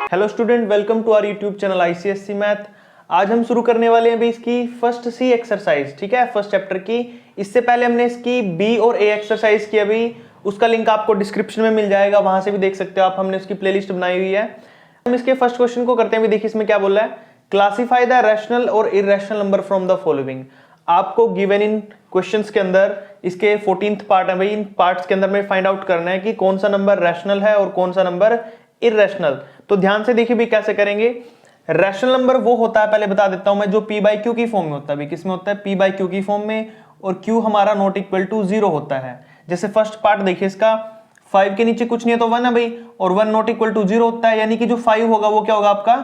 Hello student, welcome to our YouTube channel ICSC math. आज हम शुरू करने वाले हैं अभी इसकी फर्स्ट सी एक्सरसाइज, ठीक है, फर्स्ट चैप्टर की। इससे पहले हमने इसकी बी और ए एक्सरसाइज की, अभी उसका लिंक आपको डिस्क्रिप्शन में मिल जाएगा, वहां से भी देख सकते हो आप। हमने उसकी प्लेलिस्ट बनाई हुई है। हम इसके फर्स्ट क्वेश्चन को करते हैं। देखिए इसमें क्या बोल रहा है, क्लासिफाई द रैशनल और irrational number from the following. आपको गिवन इन क्वेश्चंस के अंदर इसके 14th पार्ट है भाई, इन पार्ट्स के अंदर में फाइंड आउट करना है कि कौन सा नंबर रैशनल है और कौन सा नंबर इरैशनल। तो ध्यान से देखिए भी कैसे करेंगे। रैशनल नंबर वो होता है, पहले बता देता हूं मैं, जो p बाई क्यू की फॉर्म में होता है। भी किस में होता है? p बाई क्यू की फॉर्म में, और q हमारा नॉट इक्वल टू 0 होता है। जैसे फर्स्ट पार्ट देखिए इसका, 5 के नीचे कुछ नहीं है तो 1 है भाई, और 1 नॉट इक्वल टू 0 होता है, यानी कि जो 5 होगा वो क्या होगा आपका?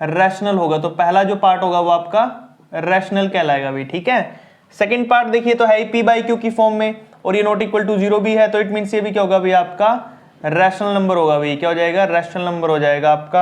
रैशनल होगा। तो पहला जो पार्ट होगा वो आपका रैशनल कहलाएगा भाई, ठीक है। सेकंड पार्ट देखिए तो है p बाई क्यू की फॉर्म में, और ये नॉट इक्वल टू 0 भी है, तो इट मींस ये भी क्या होगा भाई आपका? रैशनल नंबर होगा भाई। क्या हो जाएगा? रैशनल नंबर हो जाएगा आपका।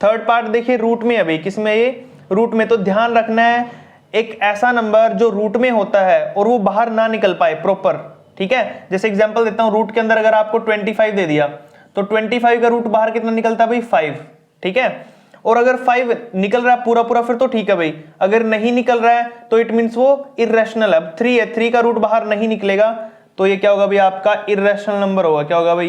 थर्ड पार्ट देखिए रूट में है भाई, किसमें? ये रूट में। तो ध्यान रखना है, एक ऐसा नंबर जो रूट में होता है और वो बाहर ना निकल पाए प्रॉपर, ठीक है। जैसे एग्जांपल देता हूं, रूट के अंदर अगर आपको 25 दे दिया तो 25 का रूट बाहर कितना निकलता है भाई? 5, ठीक है। और अगर 5 निकल रहा है पूरा पूरा फिर तो ठीक है भाई, अगर नहीं निकल रहा है तो इट मींस वो इरैशनल है। अब 3 है, 3 का रूट बाहर नहीं निकलेगा तो ये क्या होगा भाई आपका? इरैशनल नंबर होगा। क्या होगा भाई?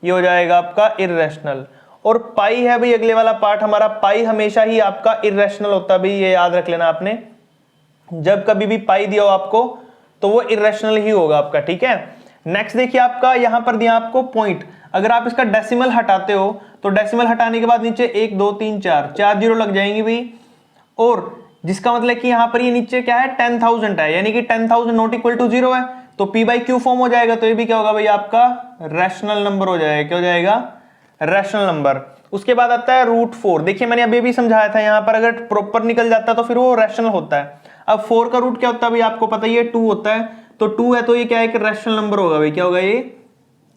ये हो जाएगा आपका इरैशनल। और पाई है भाई अगले वाला पार्ट हमारा, पाई हमेशा ही आपका इरैशनल होता है भाई, ये याद रख लेना आपने। जब कभी भी पाई दिया हो आपको तो वो इरैशनल ही होगा आपका, ठीक है। नेक्स्ट देखिए आपका यहां पर दिया आपको पॉइंट, अगर आप इसका डेसिमल हटाते हो तो डेसिमल हटाने के बाद नीचे 1 2 3 4 जीरो लग जाएंगे भाई, और जिसका मतलब कि यहां पर ये नीचे क्या है? 10,000 है, यानी कि 10,000 नॉट इक्वल टू 0 है, तो p बाई क्यू फॉर्म हो जाएगा। तो ये भी क्या होगा भाई आपका? रैशनल नंबर हो जाएगा। क्या हो जाएगा? Rational number. उसके बाद आता है रूट 4। देखिए मैंने अभी भी समझाया था, यहां पर अगर प्रॉपर निकल जाता है तो फिर वो रैशनल होता है। अब 4 का रूट क्या होता है भाई आपको पता ही है? 2 होता है। तो 2 है तो ये क्या है? एक रैशनल नंबर होगा भाई। क्या होगा? ये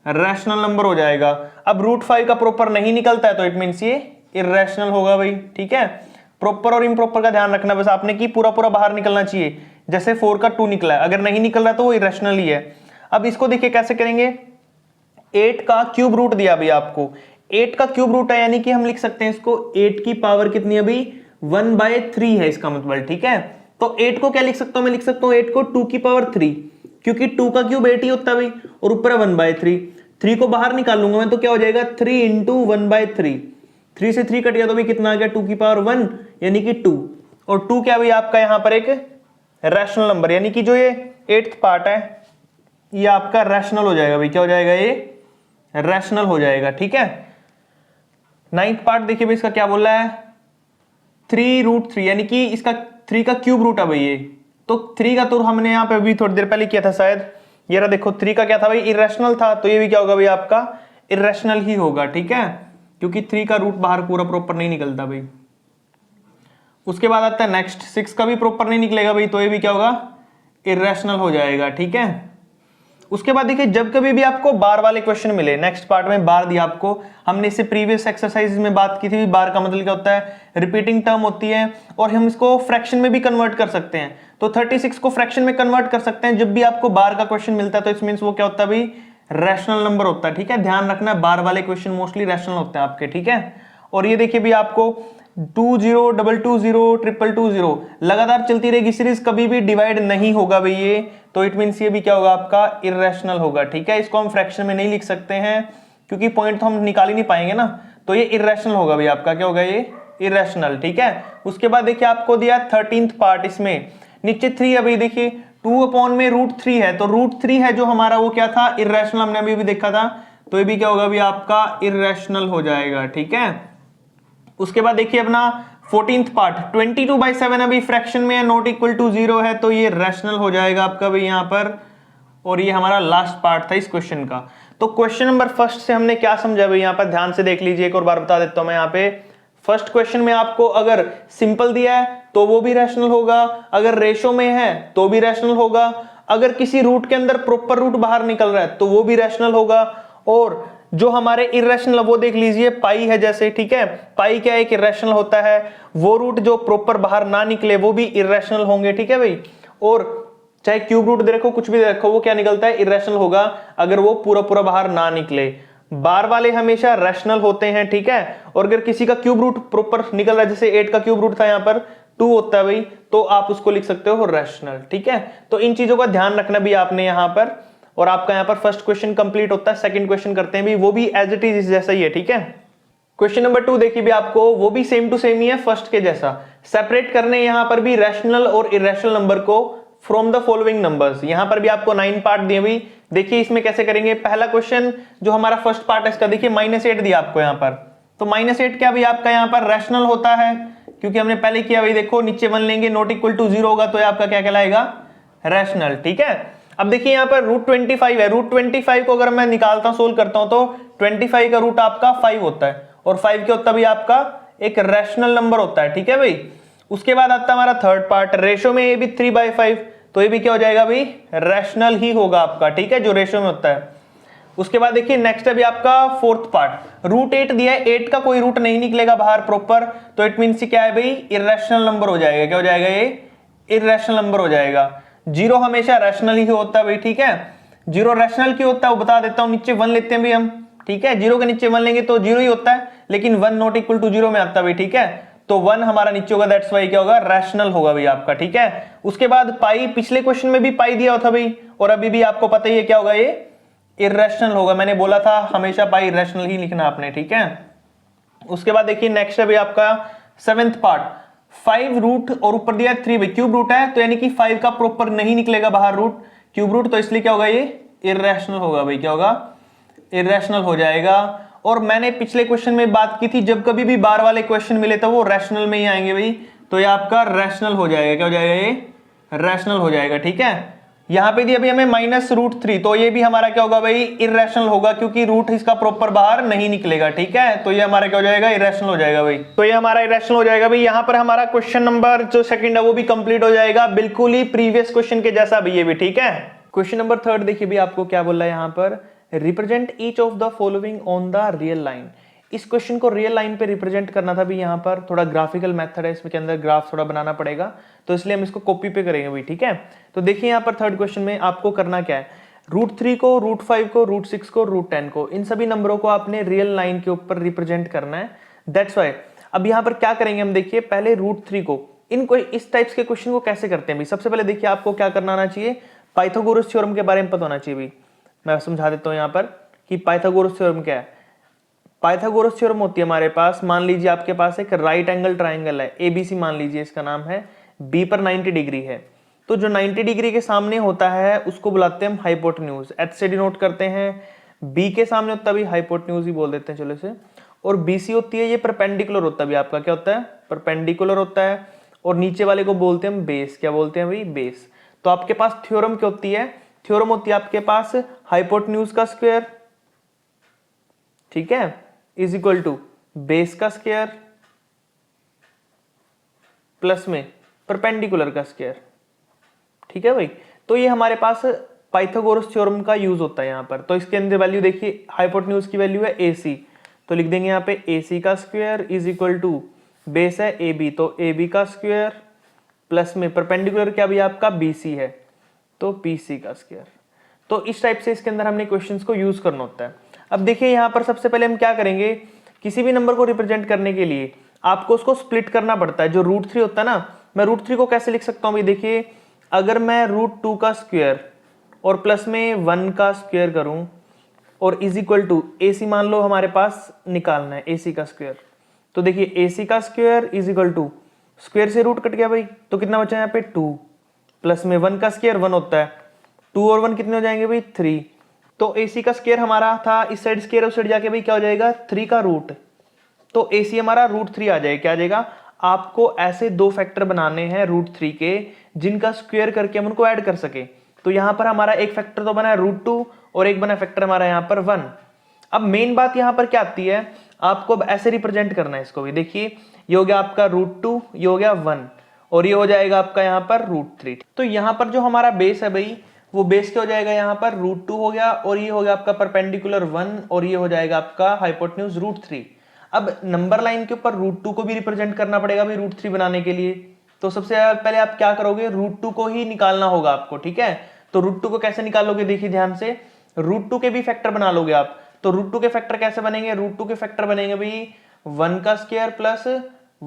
रैशनल नंबर हो जाएगा। अब रूट 5 का प्रॉपर नहीं निकलता है तो इट मींस ये इरैशनल होगा भाई, ठीक है। प्रॉपर और इम्प्रॉपर का ध्यान रखना बस आपने, कि पूरा पूरा बाहर निकलना चाहिए। जैसे 4 का 2 निकला है, अगर नहीं निकल रहा तो वो इरैशनल ही है। अब इसको देखिए कैसे करेंगे। 8 का क्यूब रूट दिया भाई आपको, 8 का क्यूब रूट है, यानी कि हम लिख सकते हैं इसको 8 की पावर कितनी है भाई? 1/3 है इसका मतलब, ठीक है। तो 8 को क्या लिख सकता हूं? मैं लिख सकता हूं 8 को 2 की पावर 3, क्योंकि 2 का क्यूब 8 ही होता है भाई, और ऊपर है 1/3। 3 को बाहर निकाल लूंगा मैं तो क्या हो जाएगा? 3 इंटू 1/3। 3 से 3 कट गया तो भाई कितना आ गया? 2 की पावर 1, यानी कि 2। और 2 क्या भाई आपका यहां पर एक रैशनल नंबर, यानी कि जो ये 8th पार्ट है ये आपका रैशनल हो जाएगा भाई। क्या हो जाएगा? ये रैशनल हो जाएगा, ठीक है। 9th पार्ट देखिए भाई, इसका क्या बोल रहा है? 3√3, यानी कि इसका 3 का क्यूब रूट है भाई ये। तो 3 का तो हमने यहां पे अभी थोड़ी देर पहले किया था शायद, ये रहा देखो। 3 का क्या था भाई? इरैशनल था, तो ये भी क्या होगा भाई आपका? इरैशनल ही होगा, ठीक है, क्योंकि 3 का रूट बाहर पूरा प्रॉपर नहीं निकलता भाई। उसके बाद आता है नेक्स्ट, 6 का भी प्रॉपर नहीं निकलेगा भाई, तो ये भी क्या होगा? इरैशनल हो जाएगा, ठीक है। उसके बाद देखिए जब कभी भी आपको बार वाले क्वेश्चन मिले, नेक्स्ट पार्ट में बार दिया आपको, हमने इससे प्रीवियस एक्सरसाइज में बात की थी, बार का मतलब क्या होता है? रिपीटिंग टर्म होती है, और हम इसको फ्रैक्शन में भी कन्वर्ट कर सकते हैं। तो 36 को फ्रैक्शन में कन्वर्ट कर सकते हैं। जब भी आपको बार का क्वेश्चन मिलता है तो इट मींस वो क्या होता है भाई? रैशनल नंबर होता है, ठीक है। ध्यान रखना, बार वाले क्वेश्चन मोस्टली रैशनल होते हैं आपके, ठीक है। और ये देखिए भी आपको 20 220 220 लगातार चलती रहेगी सीरीज, कभी भी डिवाइड नहीं होगा भाई ये, तो इट मींस ये भी क्या होगा आपका? इरैशनल होगा, ठीक है। इसको हम फ्रैक्शन में नहीं लिख सकते हैं क्योंकि पॉइंट तो हम निकाल ही नहीं पाएंगे ना, तो ये इरैशनल होगा भाई आपका। क्या होगा? ये इरैशनल, ठीक है। उसके बाद देखिए आपको दिया 13th पार्ट, इसमें नीचे 3 है भाई, देखिए 2/√3 है, तो √3 है जो हमारा वो क्या था? इरैशनल, हमने अभी भी देखा था, तो ये भी क्या होगा भाई आपका? इरैशनल हो जाएगा, ठीक है। उसके बाद देखिए अपना 14th पार्ट 22/7 अभी फ्रैक्शन में है, नॉट इक्वल टू 0 है, तो ये रैशनल हो जाएगा आपका भाई यहां पर। और ये हमारा लास्ट पार्ट था इस क्वेश्चन का। तो क्वेश्चन नंबर फर्स्ट से हमने क्या समझा भाई, यहां पर ध्यान से देख लीजिए, एक और बार बता देता हूं मैं। यहां पे फर्स्ट क्वेश्चन में आपको अगर सिंपल दिया है तो वो भी रैशनल होगा, अगर रेशो में है तो भी रैशनल होगा, अगर किसी रूट के अंदर प्रॉपर रूट बाहर निकल रहा है तो वो भी रैशनल होगा, और जो हमारे इरैशनल वो देख लीजिए पाई है जैसे, ठीक है। पाई क्या है? इरैशनल होता है। वो रूट जो प्रॉपर बाहर ना निकले वो भी इरैशनल होंगे, ठीक है भाई। और चाहे क्यूब रूट दे रखो, कुछ भी दे रखो, वो क्या निकलता है? इरैशनल होगा, अगर वो पूरा पूरा बाहर ना निकले। बार वाले हमेशा रैशनल होते हैं, ठीक है। और अगर किसी का क्यूब रूट प्रॉपर निकल रहा है, जैसे 8 का क्यूब रूट था यहाँ पर 2 होता है भाई, तो आप उसको लिख सकते हो रैशनल, ठीक है। तो इन चीजों का ध्यान रखना भी आपने यहाँ पर, और आपका यहाँ पर फर्स्ट क्वेश्चन कंप्लीट होता है। सेकंड क्वेश्चन करते हैं भी, वो भी एज इट इज जैसा ही है, ठीक है। क्वेश्चन नंबर 2 देखिए भी आपको, वो भी सेम टू सेम ही है फर्स्ट के जैसा। सेपरेट करने यहाँ पर भी रैशनल और इरेशनल नंबर को फ्रॉम द फॉलोइंग नंबर्स। यहां पर भी आपको 9 पार्ट दिए हुए। देखिए इसमें कैसे करेंगे। पहला क्वेश्चन जो हमारा फर्स्ट पार्ट है इसका, देखिए -8 दिया आपको यहां पर, तो -8 क्या भी आपका यहां पर रैशनल होता है, क्योंकि हमने पहले किया भाई। देखो नीचे 1 लेंगे, नॉट इक्वल टू 0 होगा, तो ये आपका क्या कहलाएगा, रैशनल, ठीक है। अब देखिए यहां पर √25 है, √25 को अगर मैं निकालता हूं, सोल्व करता हूं, तो 25 का रूट आपका 5 होता है, और 5 क्या होता है भाई आपका एक रैशनल नंबर होता है, ठीक है भाई। उसके बाद आता है हमारा थर्ड पार्ट, रेशो में ये भी 3/5, तो ये भी क्या हो जाएगा भाई, रैशनल ही होगा आपका, ठीक है, जो रेशो में होता है। उसके बाद देखिए नेक्स्ट अभी आपका फोर्थ पार्ट, √8 दिया है, 8 का कोई रूट नहीं निकलेगा बाहर प्रॉपर, तो इट मीन क्या है भाई, इरेशनल नंबर हो जाएगा। क्या हो जाएगा ये, इरेशनल नंबर हो जाएगा। 0 हमेशा रैशनल ही होता है भाई, ठीक है। 0 रैशनल क्यों होता है वो बता देता हूं। नीचे 1 लेते हैं भाई हम, ठीक है। 0 के नीचे 1 लेंगे तो 0 ही होता है, लेकिन 1 नॉट इक्वल टू 0 में आता है भाई, ठीक है। तो 1 हमारा नीचे होगा, दैट्स वाई क्या होगा, रैशनल होगा भाई आपका, ठीक है। उसके बाद पाई, पिछले क्वेश्चन में भी पाई दिया था भाई, और अभी भी आपको पता ही है क्या होगा, ये इरेशनल होगा। मैंने बोला था हमेशा पाई इरेशनल ही लिखना आपने, ठीक है। उसके बाद देखिए नेक्स्ट अभी आपका 7th पार्ट, 5 रूट और ऊपर दिया 3 भाई, क्यूब रूट है, तो यानी कि 5 का प्रॉपर नहीं निकलेगा बाहर रूट, क्यूब रूट, तो इसलिए क्या होगा, ये इरेशनल होगा भाई। क्या होगा, इरेशनल हो जाएगा। और मैंने पिछले क्वेश्चन में बात की थी, जब कभी भी बार वाले क्वेश्चन मिले तो वो रैशनल में ही आएंगे भाई, तो ये आपका रैशनल हो जाएगा। क्या हो जाएगा, ये रैशनल हो जाएगा, ठीक है। यहां पे दिया अभी हमें -√3, तो ये भी हमारा क्या होगा भाई, इरेशनल होगा, क्योंकि रूट इसका प्रॉपर बाहर नहीं निकलेगा, ठीक है। तो ये हमारा क्या हो जाएगा, इरेशनल हो जाएगा भाई। तो ये हमारा इरेशनल हो जाएगा भाई। यहां पर हमारा क्वेश्चन नंबर जो सेकंड है वो भी कंप्लीट हो जाएगा, बिल्कुल ही प्रीवियस क्वेश्चन के जैसा भी, ये भी ठीक है। क्वेश्चन नंबर 3 देखिए भी आपको क्या बोल रहा है यहां पर, represent each of the following on the real line. इस क्वेश्चन को रियल लाइन पे रिप्रेजेंट करना था भी, यहाँ पर थोड़ा ग्राफिकल मेथड है, इसके अंदर ग्राफ थोड़ा बनाना पड़ेगा, तो इसलिए हम इसको कॉपी पे करेंगे भाई, ठीक है। तो देखिए यहाँ पर थर्ड क्वेश्चन में आपको करना क्या है, √3 को, √5 को, √6 को, √10 को, इन सभी नंबरों को आपने रियल लाइन के ऊपर रिप्रेजेंट करना है, दैट्स वाई। अब यहाँ पर क्या करेंगे हम, देखिए पहले √3 को, इनको इस टाइप्स के क्वेश्चन को कैसे करते हैं भाई। सबसे पहले देखिए आपको क्या करना आना चाहिए, पाइथागोरस थ्योरम के बारे में पता होना चाहिए भाई। मैं समझा देता हूं यहां पर कि पाइथागोरस थ्योरम क्या है। पाइथागोरस थ्योरम होती है हमारे पास, मान लीजिए आपके पास एक राइट एंगल ट्राइंगल है, एबीसी मान लीजिए, इसका नाम है, बी पर 90 डिग्री है, तो जो 90 डिग्री के सामने होता है उसको बुलाते हैं हम हाइपोटेन्यूज, एच से डिनोट करते हैं। बी के सामने होता है भी हाइपोटेन्यूज ही बोल देते हैं चलो से। और बीसी होती है, ये परपेंडिकुलर होता है भी आपका, क्या होता है, परपेंडिकुलर होता है। और नीचे वाले को बोलते हैं हम बेस, क्या बोलते हैं भाई, बेस। तो आपके पास थ्योरम क्या होती है, थ्योरम होती है आपके पास हाइपोटेन्यूज का स्क्वायर, ठीक है, इज इक्वल टू बेस का स्क्वायर प्लस में परपेंडिकुलर का स्क्वायर, ठीक है भाई। तो ये हमारे पास पाइथागोरस थ्योरम का यूज होता है यहां पर। तो इसके अंदर वैल्यू देखिए, हाइपोटेन्यूज की वैल्यू है AC, तो लिख देंगे यहाँ पे AC का square is equal to base है AB, तो AB का स्क्वायर प्लस में परपेंडिकुलर क्या भी आपका BC है, तो BC का स्क्वायर। तो इस टाइप से इसके अंदर हमने क्वेश्चंस को यूज करना होता है। अब देखिए यहाँ पर सबसे पहले हम क्या करेंगे, किसी भी नंबर को रिप्रेजेंट करने के लिए आपको उसको स्प्लिट करना पड़ता है। जो √3 होता है ना, मैं √3 को कैसे लिख सकता हूँ भाई, देखिए अगर मैं √2 का स्क्वायर और प्लस में 1 का स्क्वायर करूं और इज इक्वल टू AC मान लो हमारे पास निकालना है, AC का स्क्वायर, तो देखिए AC का square is equal to, square से रूट कट गया भाई, तो कितना बचा यहाँ पे 2, प्लस में 1 का स्क्वायर 1 होता है, 2 और 1 कितने हो जाएंगे भाई 3। तो AC का स्क्वायर हमारा था, इस साइड स्क्वायर उस साइड जाके भाई क्या हो जाएगा 3 का रूट, तो AC हमारा √3 आ जाएगा। क्या आ जाएगा, आपको ऐसे दो फैक्टर बनाने हैं √3 के जिनका स्क्वायर करके हम उनको ऐड कर सके। तो यहां पर हमारा एक फैक्टर तो बना है √2 और एक बना फैक्टर हमारा यहाँ पर 1। अब मेन बात यहां पर क्या आती है, आपको अब ऐसे रिप्रेजेंट करना है इसको भी। देखिए ये हो गया आपका √2, ये हो गया 1 और ये हो जाएगा आपका यहाँ पर √3। तो यहाँ पर जो हमारा बेस है भाई, वो बेस क्या हो जाएगा यहाँ पर √2 हो गया, और ये हो गया आपका परपेंडिकुलर 1 और ये हो जाएगा आपका हाइपोटेन्यूज √3। अब नंबर लाइन के ऊपर √2 को भी रिप्रेजेंट करना पड़ेगा भाई √3 बनाने के लिए। तो सबसे पहले आप क्या करोगे, √2 को ही निकालना होगा आपको, ठीक है। तो √2 को कैसे निकालोगे, देखिए ध्यान से, √2 के भी फैक्टर बना लोगे आप। तो रूट 2 के फैक्टर कैसे बनेंगे, रूट 2 के फैक्टर बनेंगे भाई 1 का स्क्वायर प्लस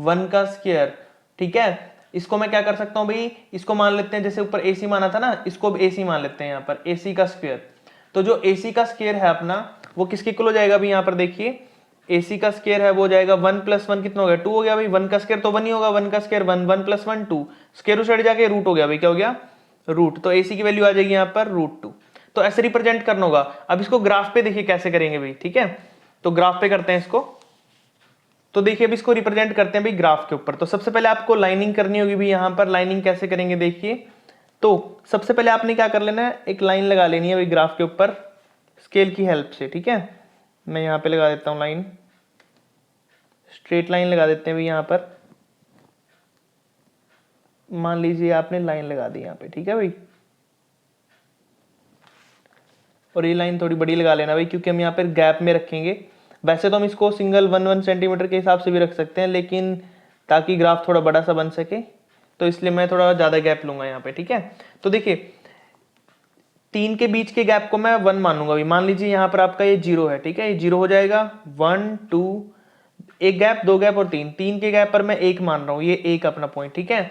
1 का स्क्वायर, ठीक है। इसको मैं क्या कर सकता हूं भाई, इसको मान लेते हैं जैसे ऊपर AC माना था ना, इसको अब AC मान लेते हैं यहाँ पर AC का स्क्वायर। तो जो AC का स्क्वायर है अपना वो किसके इक्वल हो जाएगा भाई, यहाँ पर देखिए AC का स्क्वायर है वो हो जाएगा 1 + 1 कितना हो गया 2 हो गया भाई, 1 का स्क्वायर तो 1 ही होगा, 1 का स्क्वायर 1, 1 + 1 2, स्क्वायर उस साइड जाके रूट हो गया भाई, क्या हो गया रूट। तो AC की वैल्यू आ जाएगी यहाँ पर √2। तो ऐसे रिप्रेजेंट करना होगा। अब इसको ग्राफ पे देखिए कैसे करेंगे भाई, ठीक है। तो ग्राफ पे करते हैं इसको। तो देखिए अब इसको रिप्रेजेंट करते हैं भाई ग्राफ के ऊपर। तो सबसे पहले आपको लाइनिंग करनी होगी भाई, यहां पर लाइनिंग कैसे करेंगे देखिए। तो सबसे पहले आपने क्या कर लेना है, एक लाइन लगा लेनी है भाई ग्राफ के ऊपर स्केल की हेल्प से, ठीक है। मैं यहां पे लगा देता हूं लाइन, स्ट्रेट लाइन लगा देते हैं भाई यहां पर। मान लीजिए आपने लाइन लगा दी यहाँ पे, ठीक है भाई। और ये लाइन थोड़ी बड़ी लगा लेना भाई, क्योंकि हम यहाँ पर गैप में रखेंगे। वैसे तो हम इसको सिंगल 1 सेंटीमीटर के हिसाब से भी रख सकते हैं, लेकिन ताकि ग्राफ थोड़ा बड़ा सा बन सके तो इसलिए मैं थोड़ा ज्यादा गैप लूंगा यहाँ पे, ठीक है। तो देखिए 3 के बीच के गैप को मैं 1 मानूंगा भाई। मान लीजिए यहाँ पर आपका ये 0 है, ठीक है, ये 0 हो जाएगा 1 2, एक गैप 2 गैप और 3, 3 के गैप पर मैं 1 मान रहा हूँ, ये 1 अपना पॉइंट, ठीक है।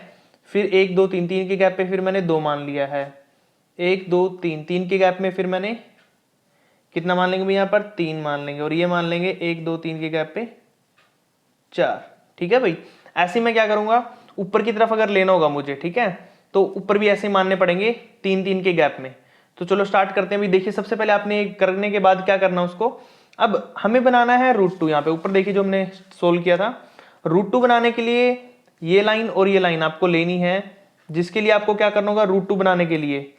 फिर 1 2 3, 3 के गैप पे फिर मैंने 2 मान लिया है, 1 2 3, 3 के गैप में फिर मैंने कितना मान लेंगे भाई यहाँ पर 3 मान लेंगे, और ये मान लेंगे 1 2 3 के गैप पे 4, ठीक है भाई। ऐसे मैं क्या करूंगा, ऊपर की तरफ अगर लेना होगा मुझे, ठीक है, तो ऊपर भी ऐसे मानने पड़ेंगे 3 3 के गैप में। तो चलो स्टार्ट करते हैं भाई। देखिए सबसे पहले आपने करने के बाद क्या करना उसको, अब हमें बनाना है √2। यहाँ पे ऊपर देखिए जो हमने सोल्व किया था, √2 बनाने के लिए ये लाइन और ये लाइन आपको लेनी है, जिसके लिए आपको क्या करना होगा, √2 बनाने के लिए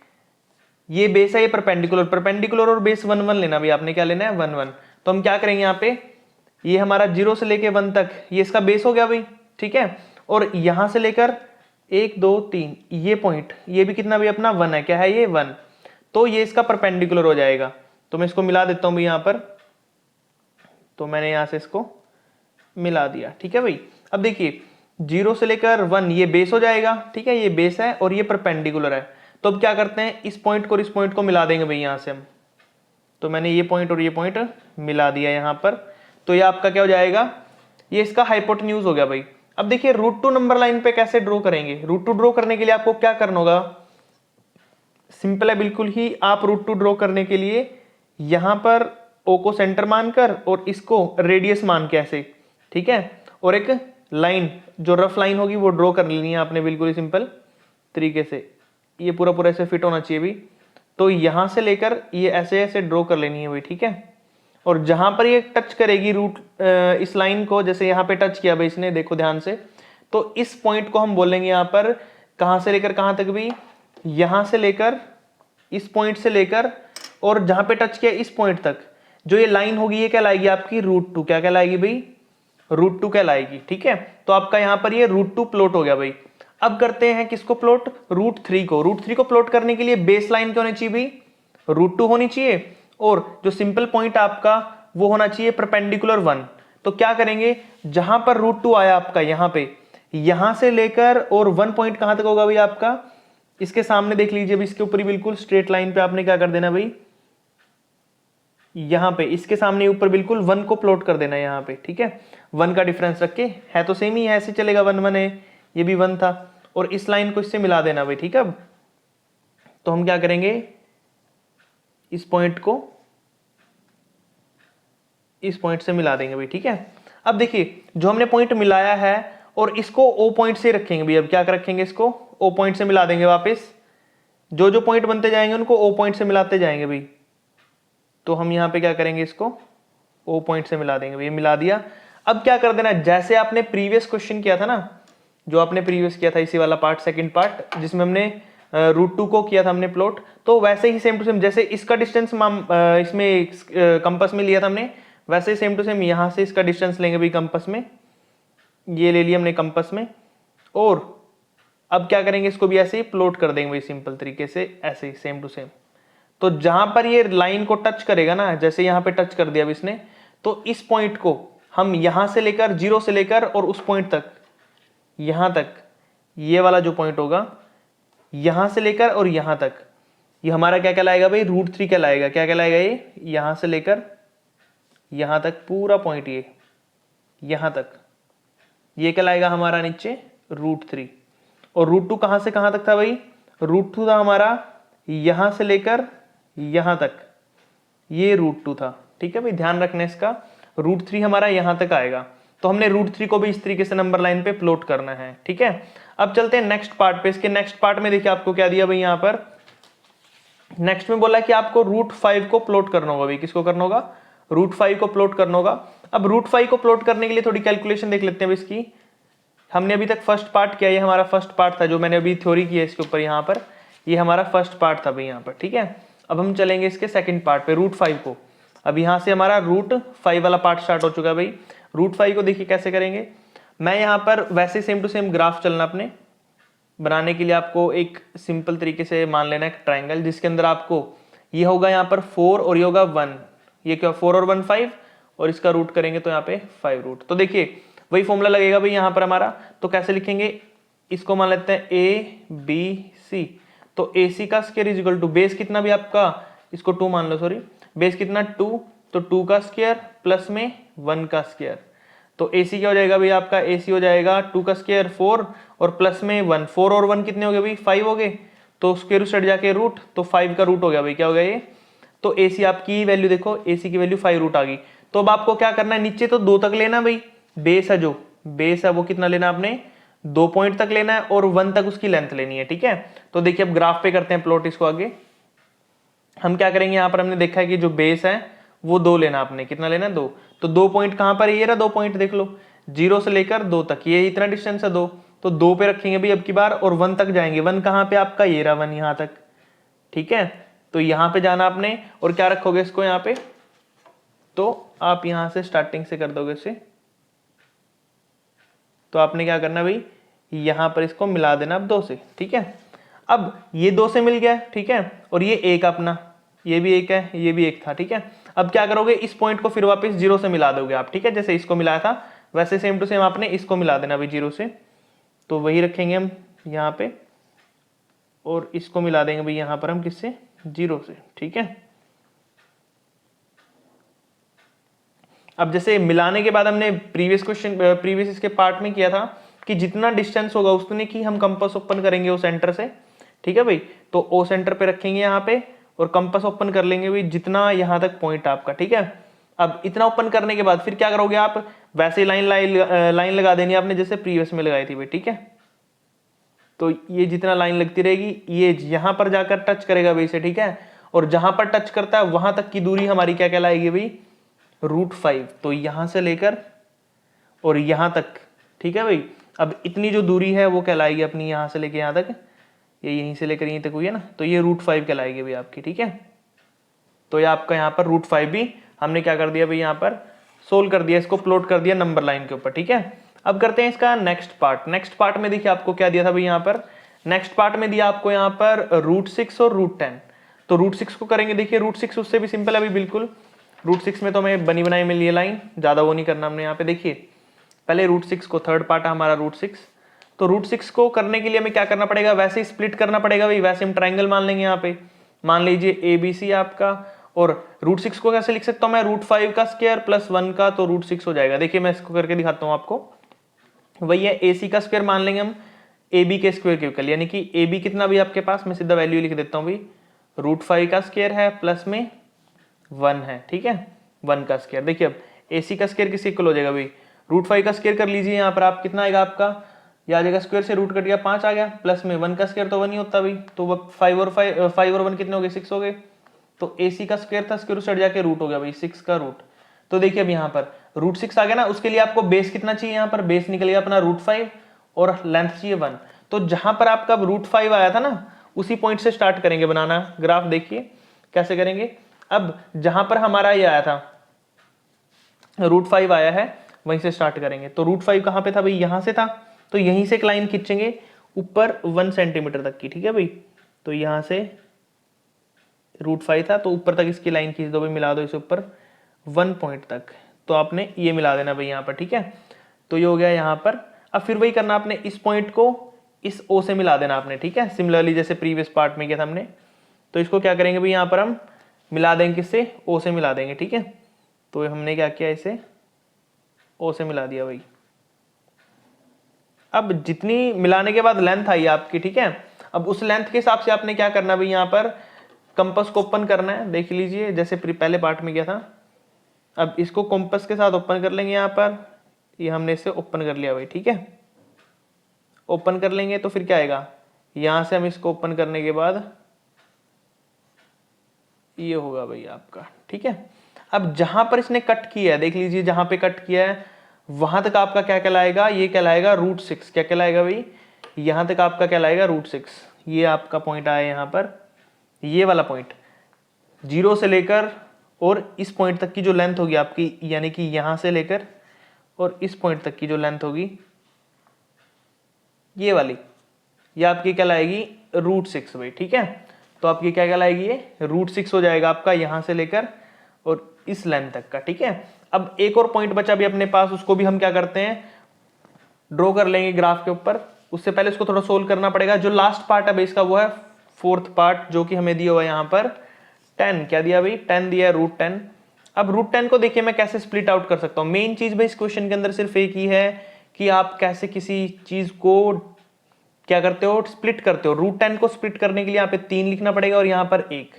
ये बेस है, ये परपेंडिकुलर, परपेंडिकुलर और बेस 1 1 लेना भाई, आपने क्या लेना है 1 1। तो हम क्या करेंगे यहाँ पे, ये हमारा 0 से लेके 1 तक ये इसका बेस हो गया भाई, ठीक है। और यहां से लेकर 1 2 3 ये पॉइंट, ये भी कितना भी अपना 1 है, क्या है ये 1। तो ये इसका परपेंडिकुलर हो जाएगा। तो मैं इसको मिला देता हूं भाई यहाँ पर। तो मैंने यहां से इसको मिला दिया, ठीक है भाई। अब देखिए 0 से लेकर 1 ये बेस हो जाएगा, ठीक है, ये बेस है और ये परपेंडिकुलर है। तो अब क्या करते हैं, इस पॉइंट को और इस पॉइंट को मिला देंगे भाई यहां से हम। तो मैंने ये पॉइंट और ये पॉइंट मिला दिया यहां पर। तो ये आपका क्या हो जाएगा, ये इसका हाइपोटेन्यूज हो गया भाई। अब देखिए √2 नंबर लाइन पे कैसे ड्रॉ करेंगे। √2 ड्रॉ करने के लिए आपको क्या करना होगा, सिंपल है बिल्कुल ही। आप √2 ड्रॉ करने के लिए यहां पर O को सेंटर मानकर और इसको रेडियस मान के ऐसे, ठीक है, और एक लाइन जो रफ लाइन होगी वो ड्रॉ कर लेनी है आपने बिल्कुल ही सिंपल तरीके से। ये पूरा पूरा ऐसे फिट होना चाहिए भी। तो यहां से लेकर ये ऐसे ऐसे ड्रॉ कर लेनी है भाई, ठीक है। और जहां पर ये टच करेगी इस लाइन को, जैसे यहां पे टच किया भाई इसने, देखो ध्यान से, तो इस पॉइंट को हम बोलेंगे यहां पर कहां से लेकर कहां तक भी, यहां से लेकर इस पॉइंट से लेकर और जहां पे टच किया इस पॉइंट तक जो ये लाइन होगी ये कहलाएगी आपकी √2। क्या कहलाएगी भाई, √2 कहलाएगी, ठीक है। तो आपका यहां पर ये √2 प्लॉट हो गया भाई। अब करते हैं किसको प्लॉट, √3 को। √3 को प्लॉट करने के लिए बेस लाइन क्या होनी चाहिए भाई, √2 होनी चाहिए, और जो सिंपल पॉइंट आपका वो होना चाहिए परपेंडिकुलर 1। तो क्या करेंगे, जहां पर √2 आया आपका यहां पे, यहां से लेकर और 1 पॉइंट कहां तक होगा भाई आपका, इसके सामने देख लीजिए, इसके ऊपर ही बिल्कुल स्ट्रेट लाइन पे आपने क्या कर देना भाई, यहां पे इसके सामने ऊपर बिल्कुल 1 को प्लॉट कर देना है यहां पे, ठीक है। 1 का डिफरेंस रख के, है तो सेम ही है, ऐसे चलेगा 1 1 है, ये भी 1 था, और इस लाइन को इससे मिला देना भाई, ठीक है। अब तो हम क्या करेंगे, इस पॉइंट को इस पॉइंट से मिला देंगे भाई, ठीक है। अब देखिए जो हमने पॉइंट मिलाया है और इसको O पॉइंट से रखेंगे भाई। अब क्या रखेंगे, इसको O पॉइंट से मिला देंगे वापस। जो जो पॉइंट बनते जाएंगे उनको O पॉइंट से मिलाते जाएंगे भाई। तो हम यहां पे क्या करेंगे, इसको O पॉइंट से मिला देंगे भाई, मिला दिया। अब क्या कर देना, जैसे आपने प्रीवियस क्वेश्चन किया था ना, जो आपने प्रीवियस किया था इसी वाला पार्ट, सेकंड पार्ट, जिसमें हमने √2 को किया था हमने प्लॉट, तो वैसे ही सेम टू सेम, जैसे इसका डिस्टेंस इसमें कंपास में लिया था हमने, वैसे ही सेम टू सेम यहां से इसका डिस्टेंस लेंगे भाई कंपास में, ये ले लिया हमने कंपास में। और अब क्या करेंगे, इसको भी ऐसे ही प्लॉट कर देंगे भाई सिंपल तरीके से, ऐसे ही सेम टू सेम। तो जहां पर ये लाइन को टच करेगा ना, जैसे यहां पे टच कर दिया इसने, तो इस पॉइंट को हम यहां से लेकर 0 से लेकर और उस पॉइंट तक, यहां तक, ये वाला जो पॉइंट होगा, यहां से लेकर और यहां तक, ये हमारा क्या कहलाएगा भाई, √3 कहलाएगा। क्या कहलाएगा ये, यहां से लेकर यहाँ तक पूरा पॉइंट ये यहाँ तक, ये क्या लाएगा हमारा नीचे √3। और √2 कहाँ से कहाँ तक था भाई, √2 था हमारा यहाँ से लेकर यहाँ तक, ये √2 था। ठीक है भाई, ध्यान रखना इसका, √3 हमारा यहाँ तक आएगा। तो हमने √3 को भी इस तरीके से नंबर लाइन पे प्लॉट करना है। ठीक है, अब चलते हैं नेक्स्ट पार्ट पे। इसके नेक्स्ट पार्ट में देखिए आपको क्या दिया भाई, यहाँ पर नेक्स्ट में बोला कि आपको √5 को प्लॉट करना होगा भाई। किसको करना होगा, √5 को प्लॉट करना होगा। अब √5 को प्लॉट करने के लिए थोड़ी कैलकुलेशन देख लेते हैं भाई इसकी। हमने अभी तक फर्स्ट पार्ट किया, ये हमारा फर्स्ट पार्ट था जो मैंने अभी थ्योरी की है इसके ऊपर, यहाँ पर ये हमारा फर्स्ट पार्ट था भाई यहाँ पर। ठीक है, अब हम चलेंगे इसके सेकंड पार्ट पे, √5 को। अब यहाँ से हमारा √5 वाला पार्ट स्टार्ट हो चुका है भाई। √5 को देखिए कैसे करेंगे, मैं यहाँ पर वैसे सेम टू सेम ग्राफ चलना अपने बनाने के लिए आपको एक सिंपल तरीके से मान लेना एक ट्राइंगल, जिसके अंदर आपको ये होगा यहाँ पर 4 और ये होगा 1, ये क्या 4 और 1 5, और इसका रूट करेंगे तो यहाँ पे 5 रूट। तो देखिए वही फॉर्मूला लगेगा भाई यहाँ पर हमारा। तो कैसे लिखेंगे, इसको मान लेते हैं ABC। तो AC का square is equal to base कितना भी आपका, इसको 2 मान लो, सॉरी बेस कितना 2, तो 2 का स्क्वायर प्लस में 1 का स्क्वायर। तो AC क्या हो जाएगा भाई आपका, AC हो जाएगा 2 का स्क्वायर 4 और प्लस में 1, 4 और 1 कितने हो गए भाई 5 हो गए। तो स्क्वायर रूट हट जाके रूट, तो 5 का रूट हो गया भाई, क्या हो गया ये। तो AC आपकी वैल्यू देखो, AC की वैल्यू 5 रूट आ गई। तो अब आपको क्या करना है, नीचे तो 2 तक लेना भाई, बेस है जो बेस है वो कितना लेना आपने 2 पॉइंट तक लेना है और 1 तक उसकी लेंथ लेनी है। ठीक है, तो देखिए अब ग्राफ पे करते हैं प्लॉट इसको आगे। हम क्या करेंगे, यहाँ पर हमने देखा है कि जो बेस है वो 2 लेना आपने, कितना लेना है 2। तो 2 पॉइंट कहाँ पर है, ये रहा 2 पॉइंट देख लो, 0 से लेकर 2 तक, ये इतना डिस्टेंस है 2, तो 2 पे रखेंगे भाई अब की बार और 1 तक जाएंगे। 1 कहाँ पे आपका, ये रहा 1 यहाँ तक। ठीक है, तो यहाँ पे जाना आपने और क्या रखोगे इसको यहाँ पे, तो आप यहाँ से स्टार्टिंग से कर दोगे इसे। तो आपने क्या करना भाई, यहाँ पर इसको मिला देना अब 2 से। ठीक है, अब ये 2 से मिल गया। ठीक है, और ये एक अपना, ये भी एक है, ये भी एक था। ठीक है, अब क्या करोगे, इस पॉइंट को फिर वापस 0 से मिला दोगे आप। ठीक है, जैसे इसको मिलाया था वैसे सेम टू सेम आपने इसको मिला देना भाई 0 से। तो वही रखेंगे हम यहाँ पे और इसको मिला देंगे भाई यहाँ पर हम किससे, 0 से। ठीक है, अब जैसे मिलाने के बाद हमने प्रीवियस इसके पार्ट में किया था कि जितना डिस्टेंस होगा उतने की हम कंपास ओपन करेंगे ओ सेंटर से। ठीक है भाई, तो ओ सेंटर पे रखेंगे यहाँ पे और कंपास ओपन कर लेंगे भाई जितना यहाँ तक पॉइंट आपका। ठीक है, अब इतना ओपन करने के बाद फिर क्या करोगे आप, वैसे लाइन लगा देनी है आपने जैसे प्रीवियस में लगाई थी भाई। ठीक है, तो ये जितना लाइन लगती रहेगी ये यहाँ पर जाकर टच करेगा भाई इसे। ठीक है, और जहां पर टच करता है वहां तक की दूरी हमारी क्या कहलाएगी भाई, √5। तो यहां से लेकर और यहां तक। ठीक है भाई, अब इतनी जो दूरी है वो कहलाएगी अपनी, यहां से लेकर यहां तक, ये यहीं से लेकर यहीं तक हुई है ना, तो ये √5 कहलाएगी भाई आपकी। ठीक है, तो ये आपका यहाँ पर √5 भी हमने क्या कर दिया भाई, यहाँ पर सोल्व कर दिया, इसको प्लॉट कर दिया नंबर लाइन के ऊपर। ठीक है, अब करते हैं इसका नेक्स्ट पार्ट। नेक्स्ट पार्ट में देखिए आपको क्या दिया था भाई, यहाँ पर नेक्स्ट पार्ट में दिया आपको यहाँ पर √6 और √10। तो √6 को करेंगे, देखिए √6 उससे भी सिंपल है अभी बिल्कुल। √6 में तो हमें बनी बनाई मिली है लाइन, ज्यादा वो नहीं करना हमने यहाँ पे। देखिए पहले √6 को, थर्ड पार्ट है हमारा √6, तो √6 को करने के लिए हमें क्या करना पड़ेगा, वैसे ही स्प्लिट करना पड़ेगा भाई, वैसे हम ट्राइंगल मान लेंगे यहाँ पे। मान लीजिए ABC आपका, और √6 को कैसे लिख सकता हूँ मैं, √5 का स्क्वायर प्लस 1 का, तो √6 हो जाएगा। देखिए मैं इसको करके दिखाता हूँ आपको, वही है AC का स्क्वायर मान लेंगे हम AB के स्क्वायर के इक्वल, यानी कि AB कितना भी आपके पास, मैं सीधा वैल्यू लिख देता हूँ भाई, √5 का स्क्वायर है प्लस में 1 है। ठीक है, 1 का स्क्वायर। देखिए अब AC का स्क्वायर किसके इक्वल हो जाएगा भाई, √5 का स्क्वायर कर लीजिए यहाँ पर आप, कितना आएगा आपका, यह आ जाएगा स्क्वायर से रूट कट गया 5 आ गया, प्लस में 1 का स्क्वायर तो 1 ही होता भाई, तो 5 और 1 कितने हो गए, 6 हो गए। तो AC का स्क्वायर था, स्क्वायर रूट जाके रूट हो गया भाई 6 का रूट। तो देखिए अब यहाँ पर √6 आ गया ना, उसके लिए आपको बेस कितना चाहिए, यहाँ पर बेस निकल गया अपना √5 और लेंथ चाहिए 1। तो जहां पर आपका √5 आया था ना, उसी पॉइंट से स्टार्ट करेंगे बनाना ग्राफ। देखिए कैसे करेंगे, अब जहां पर हमारा ये आया था √5 आया है, वहीं से स्टार्ट करेंगे। तो √5 कहां पे था भाई, यहां से था, तो यहीं से एक लाइन खींचेंगे ऊपर 1 सेंटीमीटर तक की। ठीक है भाई, तो यहां से √5 था तो ऊपर तक इसकी लाइन खींच दो भाई, मिला दो इसे ऊपर 1 पॉइंट तक, तो आपने ये मिला देना भाई यहाँ पर। ठीक है, तो ये हो गया यहाँ पर। अब फिर वही करना आपने, इस पॉइंट को इस O से मिला देना आपने। ठीक है, सिमिलरली जैसे प्रीवियस पार्ट में किया था हमने। तो इसको क्या करेंगे भाई, यहाँ पर हम मिला देंगे, किससे, O से मिला देंगे। ठीक है, तो हमने क्या किया, इसे ओ से मिला दिया भाई। अब जितनी मिलाने के बाद लेंथ आई आपकी, ठीक है, अब उस लेंथ के हिसाब से आपने क्या करना भाई, यहाँ पर कंपास को ओपन करना है। देख लीजिए जैसे पहले पार्ट में किया था, अब इसको कंपास के साथ ओपन कर लेंगे। यहाँ पर ये हमने इसे ओपन कर लिया भाई, ठीक है। ओपन कर लेंगे तो फिर क्या आएगा, यहाँ से हम इसको ओपन करने के बाद ये होगा भाई आपका, ठीक है। अब जहां पर इसने कट किया है, देख लीजिए जहां पे कट किया है वहां तक आपका क्या कहलाएगा, ये कहलाएगा √6। क्या कहलाएगा भाई, यहां तक आपका कहलाएगा √6। ये आपका पॉइंट आया यहाँ पर, ये वाला पॉइंट 0 से लेकर और इस पॉइंट तक की जो लेंथ होगी आपकी, यानी कि यहां से लेकर और इस पॉइंट तक की जो लेंथ होगी ये वाली, ये आपकी कहलाएगी √6 भाई, ठीक है। तो आपकी क्या कहलाएगी, ये √6 हो जाएगा आपका यहां से लेकर और इस लेंथ तक का, ठीक है। अब एक और पॉइंट बचा भी अपने पास, उसको भी हम क्या करते हैं, ड्रॉ कर लेंगे ग्राफ के ऊपर। उससे पहले इसको थोड़ा सोल्व करना पड़ेगा। जो लास्ट पार्ट है बेस का वो है 4th पार्ट, जो कि हमें दिया हुआ है यहाँ पर 10। क्या दिया भाई, 10 दिया है, √10। अब √10 को देखिए मैं कैसे स्प्लिट आउट कर सकता हूँ। मेन चीज भाई इस क्वेश्चन के अंदर सिर्फ एक ही है कि आप कैसे किसी चीज को क्या करते हो, स्प्लिट करते हो। √10 को स्प्लिट करने के लिए यहाँ पे 3 लिखना पड़ेगा और यहाँ पर 1,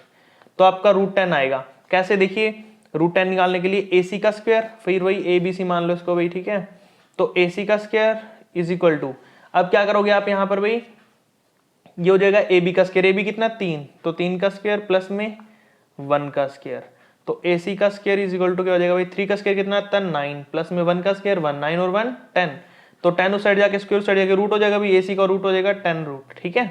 तो आपका √10 आएगा। कैसे, देखिए √10 निकालने के लिए AC का स्क्वायर, फिर वही ABC मान लो इसको भाई, ठीक है। तो AC का स्क्वायर इज इक्वल टू, अब क्या करोगे आप यहाँ पर भाई, ये हो जाएगा AB का स्क्वायर। AB कितना, 3, तो 3 का स्क्वायर प्लस में 1 का स्क्वायर, तो AC का स्क्वायर इज इक्वल टू क्या हो जाएगा भाई, 3 का स्क्वायर कितना था, 9 प्लस में 1 का स्क्वायर 1, 9 और 1 10, तो 10 उस साइड जाके स्क्वायर उस साइड जाके रूट हो जाएगा भाई, AC का रूट हो जाएगा 10 रूट, ठीक है।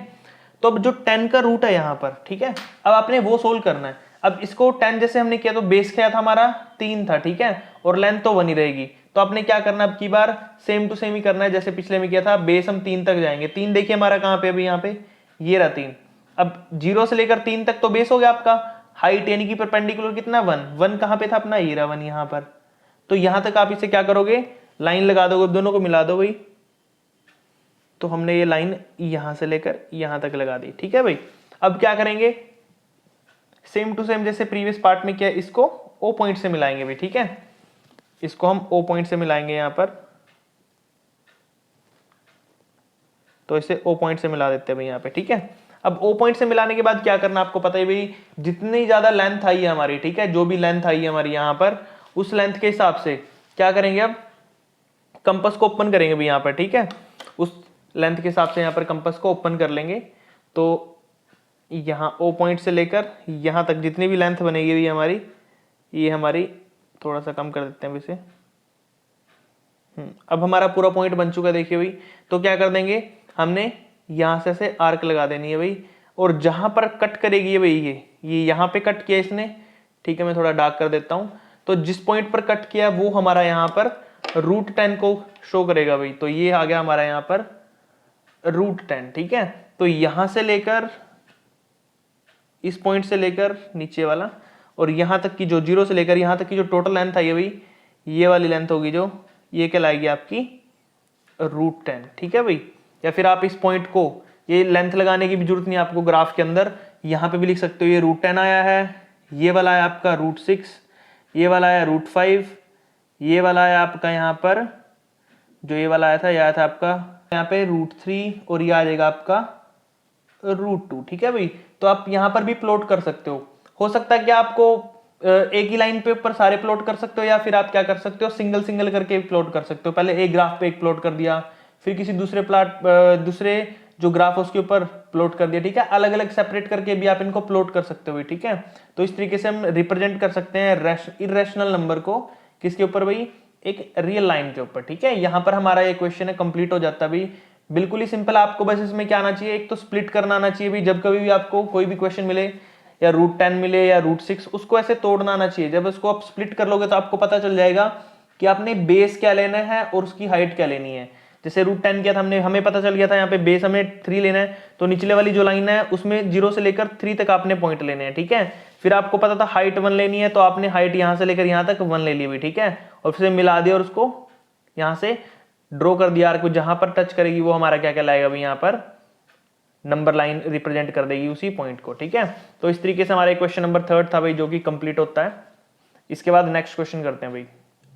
तो अब जो 10 का रूट है यहाँ पर, ठीक है, अब आपने वो सोल्व करना है। अब इसको 10 जैसे हमने किया तो बेस क्या था हमारा, 3 था, ठीक है, और लेंथ तो 1 ही रहेगी। तो आपने क्या करना है, अब की बार सेम टू सेम ही करना है जैसे पिछले में किया था। बेस हम 3 तक जाएंगे। 3 देखिए हमारा कहाँ पे, अभी यहाँ पे ये रहा 3। अब 0 से लेकर 3 तक तो बेस हो गया आपका। हाइट यानी कि परपेंडिकुलर कितना, 1 कहाँ पे था अपना, ये रहा 1 यहाँ पर। तो यहां तक आप इसे क्या करोगे, लाइन लगा दोगे, दोनों को मिला दो भाई। तो हमने ये लाइन यहां से लेकर यहां तक लगा दी, ठीक है भाई। अब क्या करेंगे, सेम टू सेम जैसे प्रीवियस पार्ट में किया, इसको O पॉइंट से मिलाएंगे भाई, ठीक है। इसको हम O पॉइंट से मिलाएंगे यहां पर, तो इसे O पॉइंट से मिला देते हैं भाई यहाँ पे, ठीक है। अब O पॉइंट से मिलाने के बाद क्या करना आपको पता है भाई, जितनी ज्यादा लेंथ आई है हमारी, ठीक है, जो भी लेंथ आई है हमारी यहाँ पर, उस लेंथ के हिसाब से क्या करेंगे, अब कंपास को ओपन करेंगे भाई यहाँ पर, ठीक है। उस लेंथ के हिसाब से यहाँ पर कंपास को ओपन कर लेंगे। तो यहाँ O पॉइंट से लेकर यहाँ तक जितनी भी लेंथ बनेगी भाई हमारी, ये हमारी, थोड़ा सा कम कर देते हैं इसे। अब हमारा पूरा पॉइंट बन चुका है, देखिए भाई। तो क्या कर देंगे, हमने यहाँ से ऐसे आर्क लगा देनी है भाई, और जहां पर कट करेगी ये भाई, ये यहाँ पे कट किया इसने, ठीक है। मैं थोड़ा डार्क कर देता हूं। तो जिस पॉइंट पर कट किया वो हमारा यहाँ पर √10 को शो करेगा भाई। तो ये आ गया हमारा यहाँ पर √10, ठीक है। तो यहां से लेकर इस पॉइंट से लेकर नीचे वाला और यहां तक की जो 0 से लेकर यहां तक की जो टोटल लेंथ आई है भाई, ये वाली लेंथ होगी जो, ये कहलाएगी आपकी √10, ठीक है भाई। या फिर आप इस पॉइंट को, ये लेंथ लगाने की भी जरूरत नहीं आपको ग्राफ के अंदर, यहाँ पे भी लिख सकते हो। ये √10 आया है, ये वाला है आपका √6, ये वाला है √5, ये वाला है आपका यहाँ पर जो ये वाला आया था, यह आया था आपका यहाँ पे √3 और ये आ जाएगा आपका √2, ठीक है भाई। तो आप यहाँ पर भी प्लॉट कर सकते हो सकता है कि आपको एक ही लाइन पे ऊपर सारे प्लॉट कर सकते हो, या फिर आप क्या कर सकते हो, सिंगल सिंगल करके प्लॉट कर सकते हो। पहले एक ग्राफ पे एक प्लॉट कर दिया, फिर किसी दूसरे जो ग्राफ उसके ऊपर प्लॉट कर दिया, ठीक है। अलग अलग सेपरेट करके भी आप इनको प्लॉट कर सकते हो, ठीक है। तो इस तरीके से हम रिप्रेजेंट कर सकते हैं इरेशनल नंबर को, किसके ऊपर भाई, एक रियल लाइन के ऊपर, ठीक है। यहाँ पर हमारा ये क्वेश्चन है कंप्लीट हो जाता है भाई, बिल्कुल ही सिंपल। आपको बस इसमें क्या आना चाहिए, एक तो स्प्लिट करना आना चाहिए भाई। जब कभी भी आपको कोई भी क्वेश्चन मिले, या √10 मिले या √6, उसको ऐसे तोड़ना आना चाहिए। जब उसको आप स्प्लिट कर लोगे तो आपको पता चल जाएगा कि आपने बेस क्या लेना है और उसकी हाइट क्या लेनी है। जैसे √10 किया था हमने, हमें पता चल गया था यहाँ पे बेस हमें 3 लेना है, तो निचले वाली जो लाइन है उसमें 0 से लेकर 3 तक आपने पॉइंट लेने हैं, ठीक है। फिर आपको पता था हाइट 1 लेनी है, तो आपने हाइट यहाँ से लेकर यहाँ तक 1 ले ली हुई, ठीक है। और फिर मिला दिया और उसको यहाँ से ड्रॉ कर दिया, को जहां पर टच करेगी वो हमारा क्या कहलाएगा भाई, यहाँ पर नंबर लाइन रिप्रेजेंट कर देगी उसी पॉइंट को, ठीक है। तो इस तरीके से हमारा क्वेश्चन नंबर 3 था भाई, जो कि कंप्लीट होता है। इसके बाद नेक्स्ट क्वेश्चन करते हैं भाई।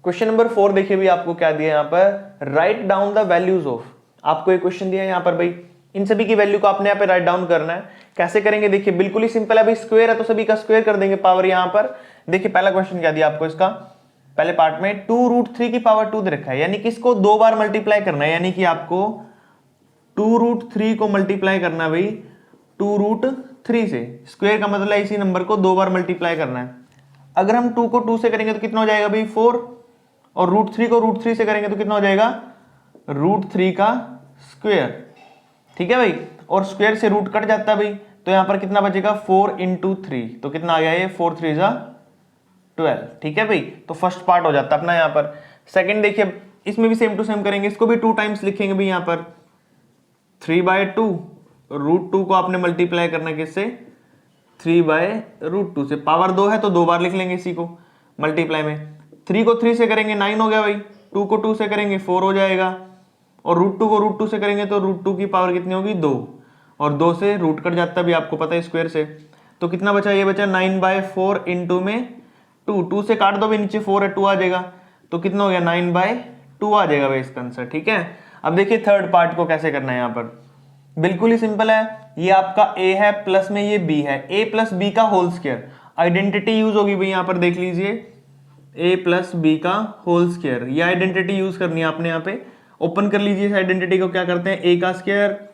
क्वेश्चन नंबर 4 देखिए भी आपको क्या दिया है यहाँ पर, write down the values of. आपको एक क्वेश्चन दिया है यहाँ पर भाई, इन सभी की वैल्यू को आपने यहाँ पे राइट डाउन करना है। कैसे करेंगे देखिए, बिल्कुल ही सिंपल है भाई, स्क्वायर है तो सभी का स्क्वायर कर देंगे पावर यहाँ पर। देखिए पहला क्वेश्चन क्या दिया आपको, इसका पहले पार्ट में 2√3 की पावर 2 दे रखा है, यानी कि इसको 2 बार मल्टीप्लाई करना है, यानी कि आपको 2√3 को मल्टीप्लाई करना है भाई 2√3 से। स्क्वायर का मतलब है इसी नंबर को 2 बार मल्टीप्लाई करना है। अगर हम 2 को 2 से करेंगे तो कितना हो जाएगा भाई 4, और √3 को √3 से करेंगे तो कितना हो जाएगा √3 का स्क्वायर। ठीक है भाई, और स्क्वायर से रूट कट जाता है भाई, तो यहां पर कितना बचेगा 4 × 3, तो कितना आ गया ये 4 3 जा 12। ठीक है भाई, तो फर्स्ट पार्ट हो जाता है अपना यहाँ पर। सेकंड देखिए, इसमें भी सेम टू सेम करेंगे, इसको भी 2 टाइम्स लिखेंगे भाई यहाँ पर 3/2, √2 को आपने मल्टीप्लाई करना किससे 3/√2 से। पावर 2 है तो 2 बार लिख लेंगे इसी को मल्टीप्लाई में। 3 को 3 से करेंगे 9 हो गया भाई, 2 को 2 से करेंगे 4 हो जाएगा, और √2 को √2 से करेंगे तो √2 की पावर कितनी होगी 2, और 2 से रूट कट जाता है भी आपको पता है स्क्वायर से। तो कितना बचा, ये बचा 9/4 इंटू में 2 से काट दो भाई, नीचे 4 है 2 आ जाएगा, तो कितना हो गया 9/2 आ जाएगा भाई इसका आंसर। ठीक है, अब देखिए थर्ड पार्ट को कैसे करना है यहाँ पर, बिल्कुल ही सिंपल है। ये आपका a है प्लस में ये b है, a प्लस b का होल स्क्वायर, आइडेंटिटी यूज होगी भाई यहाँ पर देख लीजिए, a प्लस b का होल स्क्वायर, ये आइडेंटिटी यूज करनी है आपने। यहाँ पे ओपन कर लीजिए इस आइडेंटिटी को, क्या करते हैं a का स्क्वायर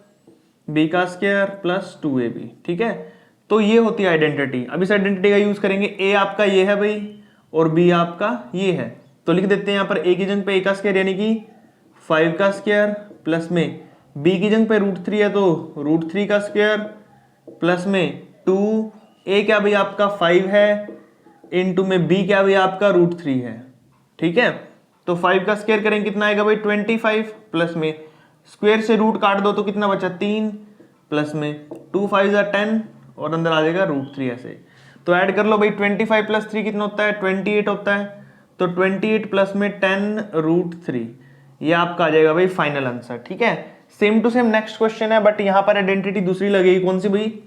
b का स्क्वायर प्लस 2ab। ठीक है, तो ये होती है आइडेंटिटी। अब इस आइडेंटिटी का यूज करेंगे, a आपका ये है भाई और b आपका ये है, तो लिख देते हैं यहाँ पर a की जगह पे a का स्क्वायर यानी कि 5 का स्क्वायर, प्लस में b की जगह पे √3 है तो √3 का स्क्वायर, प्लस में 2, a क्या भाई आपका 5 है, इनटू में b क्या भाई आपका √3 है। ठीक है, तो 5 का स्क्वायर करेंगे कितना आएगा भाई 25, प्लस में स्क्वायर से रूट काट दो तो कितना बचा 3, प्लस में 2 5 जा 10, और अंदर आ जाएगा √3 ऐसे। तो ऐड कर लो भाई 25 प्लस 3 कितना होता है 28 होता है, तो 28 प्लस में 10 √3, ये आपका आ जाएगा भाई फाइनल आंसर। ठीक है, same to same next question है, बट यहाँ पर आइडेंटिटी दूसरी लगेगी। कौन सी भाई,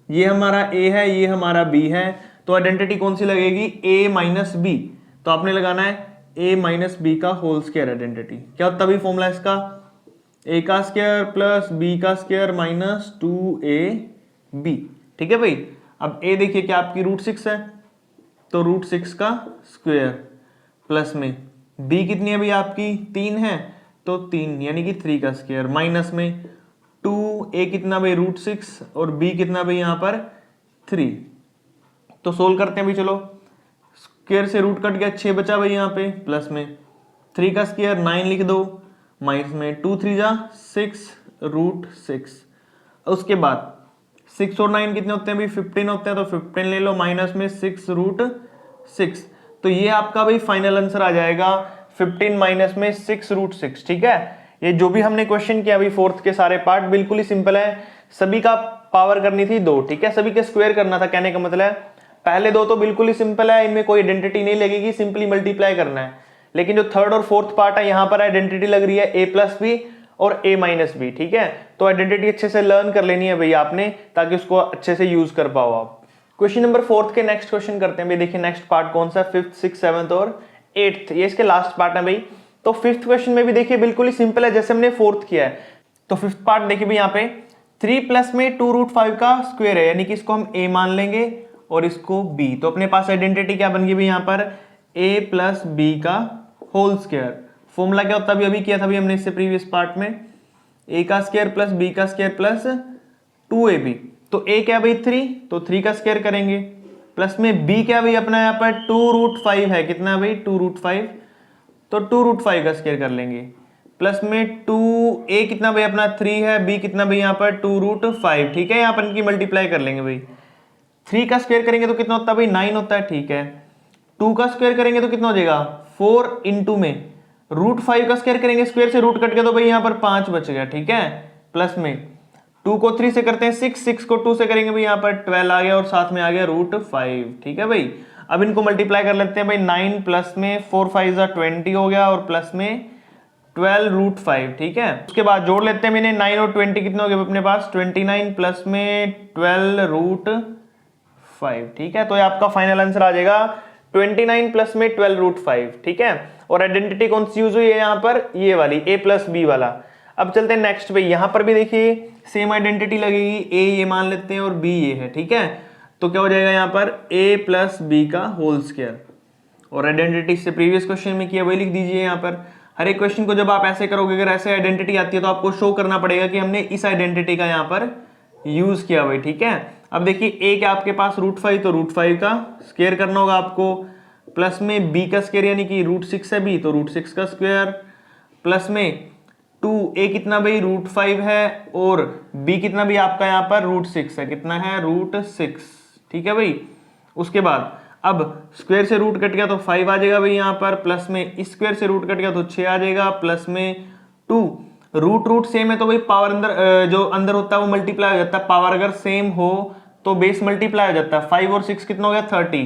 ये हमारा a है ये हमारा b है, तो आइडेंटिटी कौन सी लगेगी a माइनस b, तो आपने लगाना है a माइनस b का होल स्क्वायर। आइडेंटिटी क्या होता है भाई फॉर्मूला इसका, a का स्क्वायर प्लस b का स्क्वायर माइनस 2ab। ठीक है भाई, अब a देखिए क्या आपकी √6 है, तो √6 का स्क्वायर, प्लस में b कितनी है भाई आपकी 3 है, तो 3 यानी कि 3 का स्क्वायर, माइनस में 2a कितना भाई √6 और b कितना भाई यहाँ पर 3। तो सोल्व करते हैं भाई, चलो स्क्वायर से रूट कट गया 6 बचा भाई यहाँ पे, प्लस में 3 का स्क्वायर 9 लिख दो, माइनस में 2 3 जा 6 √6। उसके बाद 6 और 9 कितने होते हैं भाई 15 होते हैं, तो 15 ले लो, माइनस में 6 √6, तो ये आपका भाई फाइनल आंसर आ जाएगा 15 माइनस में 6 √6। ठीक है, ये जो भी हमने क्वेश्चन किया अभी फोर्थ के सारे पार्ट बिल्कुल ही सिंपल है, सभी का पावर करनी थी 2। ठीक है, सभी के स्क्वायर करना था, कहने का मतलब है पहले 2 तो बिल्कुल ही सिंपल है, इनमें कोई आइडेंटिटी नहीं लगेगी, सिंपली मल्टीप्लाई करना है। लेकिन जो थर्ड और फोर्थ पार्ट है यहाँ पर आइडेंटिटी लग रही है a प्लस बी और a माइनस बी। ठीक है, तो आइडेंटिटी अच्छे से लर्न कर लेनी है भैया आपने, ताकि उसको अच्छे से यूज कर पाओ आप। क्वेश्चन नंबर 4 के नेक्स्ट क्वेश्चन करते हैं भाई। देखिए नेक्स्ट पार्ट कौन सा, 5th 6th 7th और 8th, ये इसके लास्ट पार्ट है भाई। तो 5th क्वेश्चन में भी देखिए बिल्कुल ही सिंपल है जैसे हमने 4th किया है। तो 5th पार्ट देखिए भाई, यहाँ पे 3 प्लस में 2√5 का स्क्वायर है, यानी कि इसको हम a मान लेंगे और इसको b, तो अपने पास आइडेंटिटी क्या बन गई भाई यहाँ पर a प्लस b का होल स्क्वायर। फॉर्मूला क्या होता है अभी किया था भाई हमने इससे प्रीवियस पार्ट में, a का स्क्वायर प्लस b का स्क्वायर प्लस 2ab। तो a क्या भाई 3, तो 3 का स्क्वायर करेंगे, प्लस में b क्या भाई अपना यहाँ पर 2√5 है, कितना है भाई 2√5, तो 2√5 का स्क्वायर कर लेंगे, प्लस में 2a कितना भाई अपना 3 है, b कितना भाई यहाँ पर 2√5। ठीक है, यहाँ पर इनकी मल्टीप्लाई कर लेंगे भाई, 3 का स्क्वायर करेंगे तो कितना होता है भाई 9 होता है। ठीक है, 2 का स्क्वायर करेंगे तो कितना हो जाएगा 4 इंटू में √5 का स्क्वायर करेंगे, स्क्वायर से रूट कट गया तो भाई यहाँ पर 5 बच गया। ठीक है, प्लस में 2 को 3 से करते हैं 6, 6 को 2 से करेंगे भाई यहाँ पर 12 आ गया और साथ में आ गया √5। ठीक है भाई, अब इनको मल्टीप्लाई कर लेते हैं भाई, 9 प्लस में 4 5 20 हो गया और प्लस में 12√5। ठीक है, उसके बाद जोड़ लेते हैं मैंने 9 और 20 कितने हो गए अपने पास 29 प्लस में 12√5। ठीक है, तो ये आपका फाइनल आंसर आ जाएगा 29 प्लस में 12 रूट 5, ठीक है। और आइडेंटिटी कौन सी यूज हुई है यहाँ पर, ये वाली a प्लस बी वाला। अब चलते हैं नेक्स्ट पे, यहाँ पर भी देखिए सेम आइडेंटिटी लगेगी, a ये मान लेते हैं और b ये है, ठीक है। तो क्या हो जाएगा यहाँ पर a प्लस बी का होल स्क्वायर, और आइडेंटिटी से प्रीवियस क्वेश्चन में किया वही लिख दीजिए यहाँ पर। हर एक क्वेश्चन को जब आप ऐसे करोगे, अगर ऐसे आइडेंटिटी आती है तो आपको शो करना पड़ेगा कि हमने इस आइडेंटिटी का यहाँ पर यूज किया भाई, ठीक है। अब देखिए a क्या आपके पास रूट 5, तो रूट 5 का स्क्वायर करना होगा आपको, प्लस में b का स्क्वायर यानी कि रूट 6 है b, तो रूट 6 का स्क्वायर, प्लस में 2a कितना भाई रूट 5 है, और b कितना भी आपका यहाँ पर रूट 6 है, कितना है रूट 6, ठीक है भाई। उसके बाद अब स्क्वायर से रूट कट गया तो 5 आ जाएगा भाई यहाँ पर, प्लस में स्क्वायर से रूट कट गया तो 6 आ जाएगा, प्लस में 2, रूट सेम है तो भाई पावर अंदर जो अंदर होता है वो मल्टीप्लाई हो जाता है, पावर अगर सेम हो तो बेस मल्टीप्लाई हो जाता है। 5 और 6 कितना हो गया 30,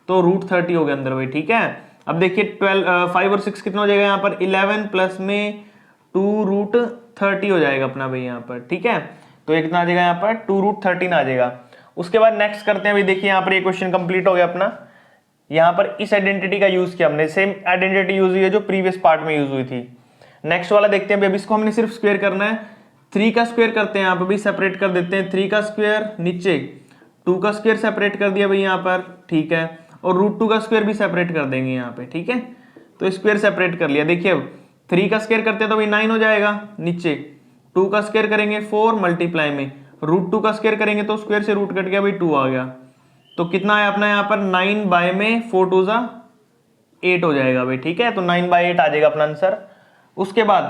तो रूट 30 हो गया अंदर भाई, ठीक है। अब देखिए 5 और 6 कितना हो जाएगा यहाँ पर 11, प्लस में 2 रूट 30 हो जाएगा अपना भाई यहाँ पर, ठीक है। तो ये कितना आ जाएगा यहाँ पर 2 रूट 13 आ जाएगा। उसके बाद नेक्स्ट करते हैं भाई, देखिए यहाँ पर ये क्वेश्चन कंप्लीट हो गया अपना। यहाँ पर इस आइडेंटिटी का यूज किया हमने, सेम आइडेंटिटी यूज हुई है जो प्रीवियस पार्ट में यूज हुई थी। नेक्स्ट वाला देखते हैं, इसको हमने सिर्फ स्क्वायर करना है। 3 का स्क्वायर करते हैं, यहाँ पे भी सेपरेट कर देते हैं। 3 का स्क्वायर नीचे, 2 का स्क्वायर सेपरेट कर दिया भाई यहाँ पर, ठीक है। और रूट 2 का स्क्वायर भी सेपरेट कर देंगे यहाँ पे, ठीक है। तो स्क्वायर सेपरेट कर लिया। देखिए अब 3 का स्क्वायर करते हैं तो भाई 9 हो जाएगा नीचे, 2 का स्क्वायर करेंगे 4 मल्टीप्लाई में, रूट 2 का स्क्वायर करेंगे तो स्क्वायर से रूट कट गया भाई 2 आ गया। तो कितना है अपना यहाँ पर 9 बाय में 4 2 जा 8 हो जाएगा भाई, ठीक है। तो 9 बाय 8 आ जाएगा अपना आंसर। उसके बाद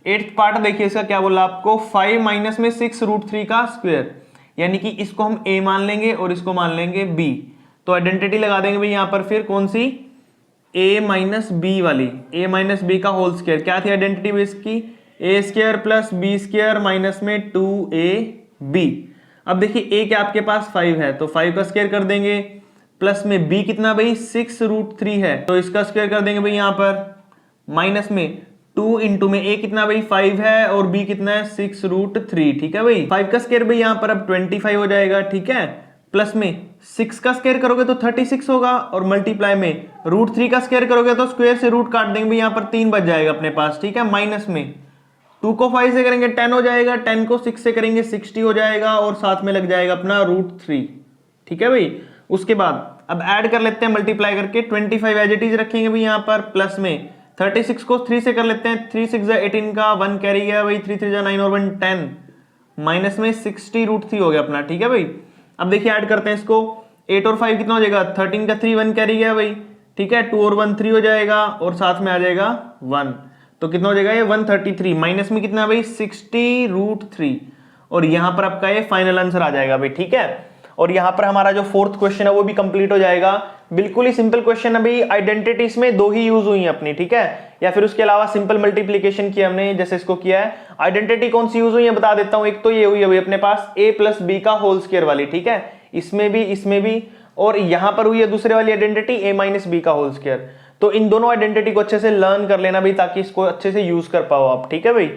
8th पार्ट देखिए इसका क्या बोला आपको, 5 माइनस में 6 रूट 3 का स्क्वायर, यानी कि इसको हम a मान लेंगे और इसको मान लेंगे b। तो आइडेंटिटी लगा देंगे भाई यहाँ पर, फिर कौन सी a माइनस बी वाली, a माइनस बी का होल स्क्वायर। क्या थी आइडेंटिटी बेस की, a square plus B square minus में 2ab। अब देखिए a क्या आपके पास 5 है तो 5 का स्क्वायर कर देंगे, प्लस में b कितना भाई 6 रूट 3 है तो इसका स्क्वायर कर देंगे भाई यहाँ पर, माइनस में 2 इंटू में a कितना भाई 5 है और b कितना है 6 रूट 3, ठीक है भाई। 5 का स्क्वायर भाई यहाँ पर अब 25 हो जाएगा, ठीक है। प्लस में 6 का स्क्वायर करोगे तो 36 होगा, और मल्टीप्लाई में रूट 3 का स्क्वायर करोगे तो स्क्वायर से रूट काट देंगे भाई यहाँ पर 3 बच जाएगा अपने पास, ठीक है। माइनस में 2 को 5 से करेंगे 10 हो जाएगा, 10 को 6 से करेंगे 60 हो जाएगा, और साथ में लग जाएगा अपना रूट 3, ठीक है भाई। उसके बाद अब ऐड कर लेते हैं मल्टीप्लाई करके, 25 एज इट इज रखेंगे भाई यहाँ पर, प्लस में 36 को 3 से कर लेते हैं, 3 6 18 का 1 कैरी गया भाई, 3 3 9 और 1 10, माइनस में 60 रूट 3 हो गया अपना, ठीक है भाई। अब देखिए ऐड करते हैं इसको, 8 और 5 कितना हो जाएगा 13 का 3 1 कैरी गया भाई, ठीक है। 2 और 1 3 हो जाएगा, और साथ में आ जाएगा 1, तो कितना हो जाएगा ये 133, माइनस में कितना भाई 60 रूट 3, और यहाँ पर आपका ये फाइनल आंसर आ जाएगा भाई, ठीक है। और यहाँ पर हमारा जो 4th क्वेश्चन है वो भी कंप्लीट हो जाएगा। बिल्कुल ही सिंपल क्वेश्चन, अभी आइडेंटिटीज में 2 ही यूज हुई हैं अपनी, ठीक है। या फिर उसके अलावा सिंपल मल्टीप्लीकेशन किया हमने, जैसे इसको किया है। आइडेंटिटी कौन सी यूज हुई है बता देता हूं। एक तो ये हुई है भाई अपने पास a प्लस बी का होल स्क्वायर वाली, ठीक है, इसमें भी, और यहां पर हुई है दूसरे वाली आइडेंटिटी a माइनस बी का होल स्क्वायर। तो इन दोनों आइडेंटिटी को अच्छे से लर्न कर लेना भाई, ताकि इसको अच्छे से यूज कर पाओ आप, ठीक है भाई।